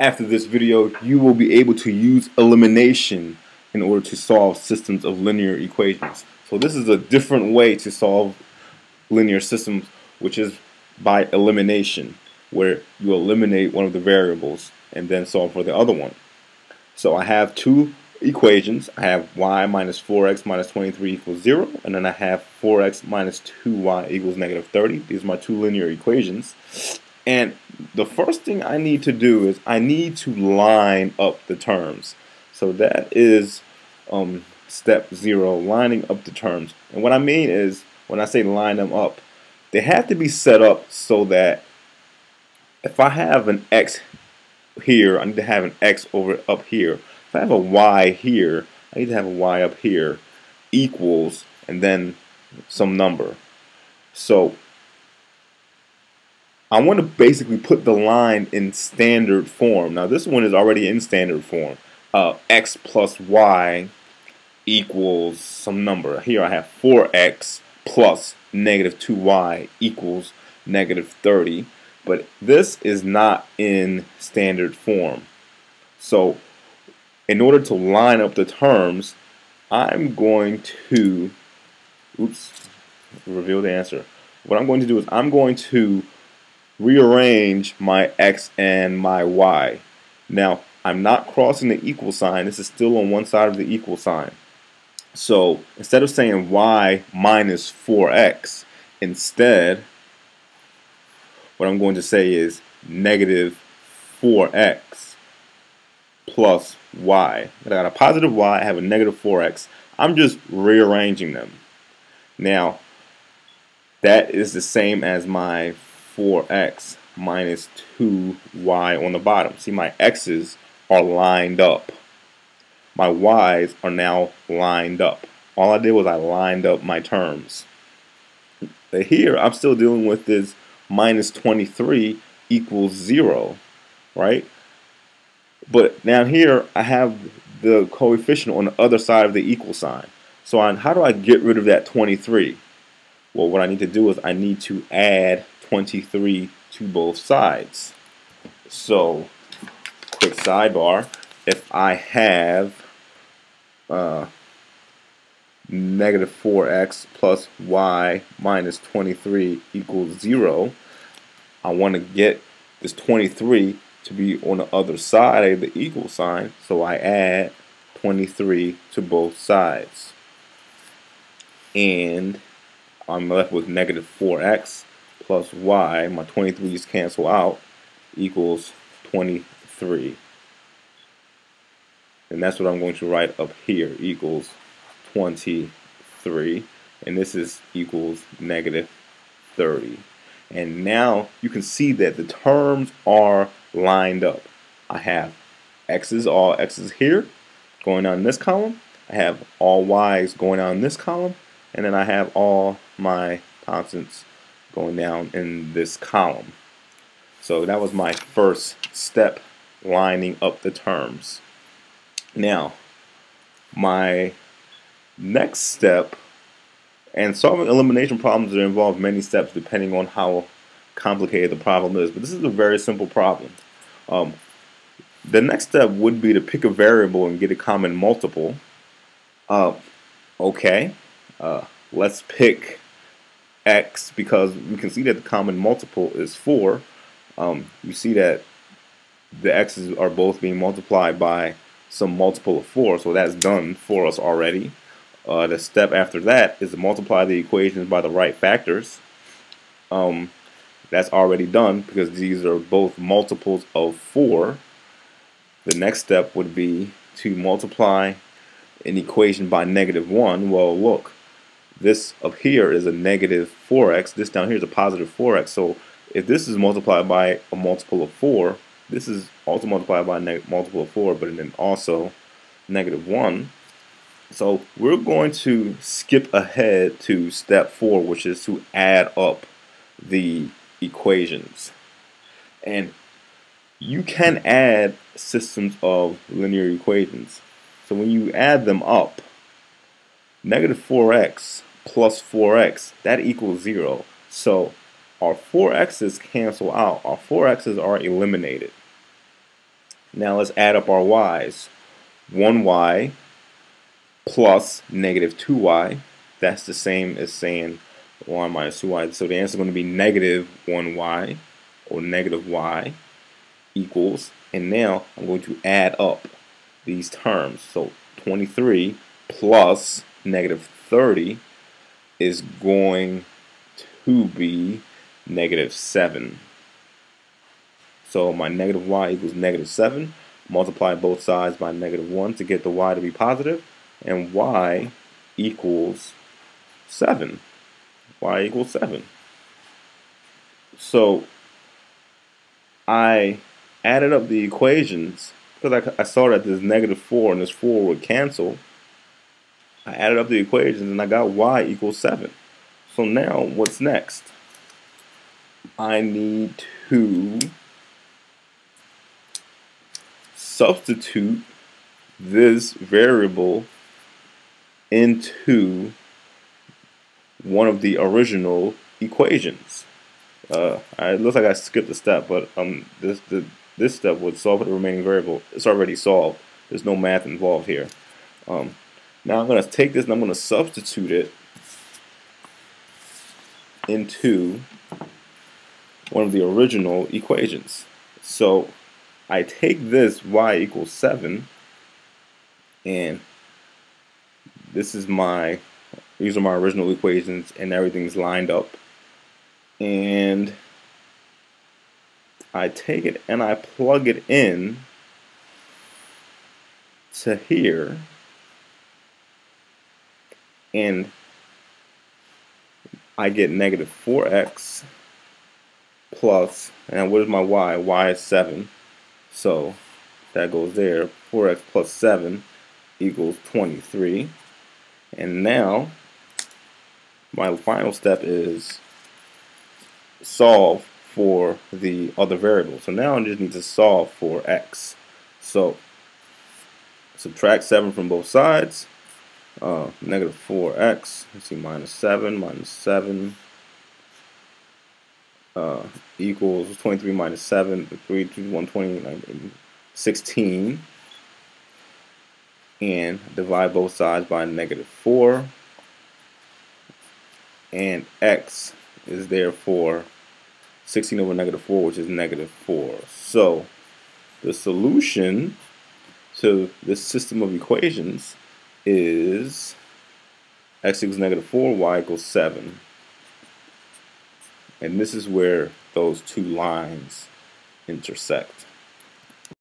After this video, you will be able to use elimination in order to solve systems of linear equations. So this is a different way to solve linear systems, which is by elimination, where you eliminate one of the variables and then solve for the other one. So I have two equations. I have y minus 4x minus 23 equals 0, and then I have 4x minus 2y equals negative 30. These are my two linear equations. And the first thing I need to do is I need to line up the terms. So that is step 0, lining up the terms. And what I mean is, when I say line them up, they have to be set up so that if I have an x here, I need to have an x over up here. If I have a y here, I need to have a y up here equals and then some number. So I want to basically put the line in standard form. Now this one is already in standard form. X plus y equals some number. Here I have 4x plus negative 2y equals negative 30. But this is not in standard form. So in order to line up the terms, I'm going to, reveal the answer. What I'm going to do is I'm going to rearrange my x and my y. Now, I'm not crossing the equal sign. This is still on one side of the equal sign. So instead of saying y minus 4x, instead, what I'm going to say is negative 4x plus y. I got a positive y, I have a negative 4x. I'm just rearranging them. Now, that is the same as my 4x minus 2y on the bottom. See, my x's are lined up. My y's are now lined up. All I did was I lined up my terms. But here, I'm still dealing with this minus 23 equals 0, right? But down here, I have the coefficient on the other side of the equal sign. So how do I get rid of that 23? Well, what I need to do is I need to add 23 to both sides. So, quick sidebar, if I have negative 4x plus y minus 23 equals 0, I want to get this 23 to be on the other side of the equal sign, so I add 23 to both sides. And I'm left with negative 4x plus y, my 23's cancel out, equals 23. And that's what I'm going to write up here, equals 23. And this is equals negative 30. And now you can see that the terms are lined up. I have x's, all x's here, going down in this column. I have all y's going down in this column. And then I have all my constants going down in this column. So that was my first step, lining up the terms. Now, my next step, and solving elimination problems that involve many steps depending on how complicated the problem is, but this is a very simple problem. The next step would be to pick a variable and get a common multiple. Let's pick x, because we can see that the common multiple is 4. You see that the x's are both being multiplied by some multiple of 4, so that's done for us already. The step after that is to multiply the equations by the right factors. That's already done because these are both multiples of 4. The next step would be to multiply an equation by negative 1. Well, look, this up here is a negative 4x. This down here is a positive 4x. So if this is multiplied by a multiple of 4, this is also multiplied by a multiple of 4, but then also negative 1. So we're going to skip ahead to step 4, which is to add up the equations. And you can add systems of linear equations. So when you add them up, negative 4x plus 4x, that equals 0. So our 4x's cancel out. Our 4x's are eliminated. Now let's add up our y's. 1y plus negative 2y. That's the same as saying 1 minus 2y. So the answer is going to be negative 1y or negative y equals. And now I'm going to add up these terms. So 23 plus negative 30 is going to be negative 7. So my negative y equals negative 7. Multiply both sides by negative 1 to get the y to be positive. And y equals 7. Y equals 7. So I added up the equations because I saw that this negative 4 and this 4 would cancel. I added up the equations and I got y equals 7. So now what's next? I need to substitute this variable into one of the original equations. It looks like I skipped a step, but this step would solve the remaining variable. It's already solved. There's no math involved here. Now I'm going to take this and I'm going to substitute it into one of the original equations. So I take this y equals 7, and these are my original equations, and everything's lined up. And I take it and I plug it in to here, and I get negative 4x plus, and what is my y? Y is 7. So that goes there. 4x plus 7 equals 23. And now my final step is solve for the other variable. So now I just need to solve for x. So subtract 7 from both sides. Negative 4x, let's see, minus 7 equals 23 minus 7, 3 to 120, 16. And divide both sides by negative 4. And x is therefore 16 over negative 4, which is negative 4. So the solution to this system of equations is x equals negative 4, y equals 7. And this is where those two lines intersect.